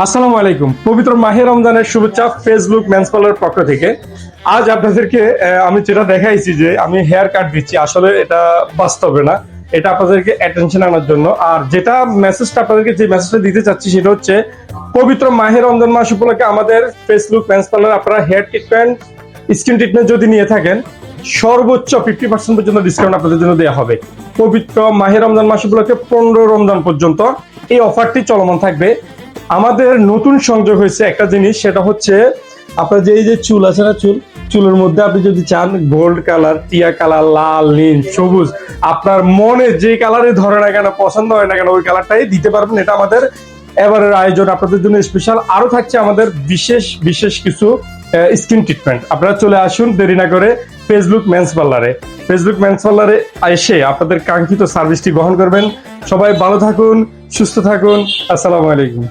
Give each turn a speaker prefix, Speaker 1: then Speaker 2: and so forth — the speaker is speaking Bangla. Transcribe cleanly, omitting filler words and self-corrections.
Speaker 1: আসসালামু আলাইকুম। পবিত্র মাহে রমজানের শুভেচ্ছা ফেসবুক মেন্স পার্লার পক্ষ থেকে। আজ আপনাদেরকে আমি যেটা দেখাইছি যে আমি হেয়ার কাট দিচ্ছি, আসলে এটা বাস্তবে না, এটা আপনাদেরকে অ্যাটেনশন আনার জন্য। আর যেটা মেসেজটা আপনাদেরকে যে মেসেজটা দিতে চাচ্ছি সেটা হচ্ছে, পবিত্র মাহে রমজান মাস উপলক্ষে আমাদের ফেসবুক মেন্স পার্লার আপনারা হেয়ার ট্রিটমেন্ট, স্কিন ট্রিটমেন্ট যদি নিয়ে থাকেন, সর্বোচ্চ 50% পর্যন্ত ডিসকাউন্ট আপনাদের জন্য দেওয়া হবে। পবিত্র মাহে রমজান মাস উপলক্ষে 15 রমজান পর্যন্ত এই অফারটি চলমান থাকবে। আমাদের নতুন সংযোগ হয়েছে একটা জিনিস, সেটা হচ্ছে আপনার যে এই যে চুল আছে না, চুলের মধ্যে আপনি যদি চান গোল্ড কালার, টিয়া কালার, লাল, নীল, সবুজ, আপনার মনে যে কালারে ধরে না কেন, পছন্দ হয় না কেন, ওই কালারটাই দিতে পারবেন। এটা আমাদের এবারের আয়োজন আপনাদের জন্য স্পেশাল। আরো থাকছে আমাদের বিশেষ বিশেষ কিছু স্কিন ট্রিটমেন্ট। আপনারা চলে আসুন দেরি না করে ফেসবুক মেন্স পার্লারে। ফেসবুক মেন্স পার্লারে এসে আপনাদের কাঙ্ক্ষিত সার্ভিসটি গ্রহণ করবেন। সবাই ভালো থাকুন, সুস্থ থাকুন। আসসালামু আলাইকুম।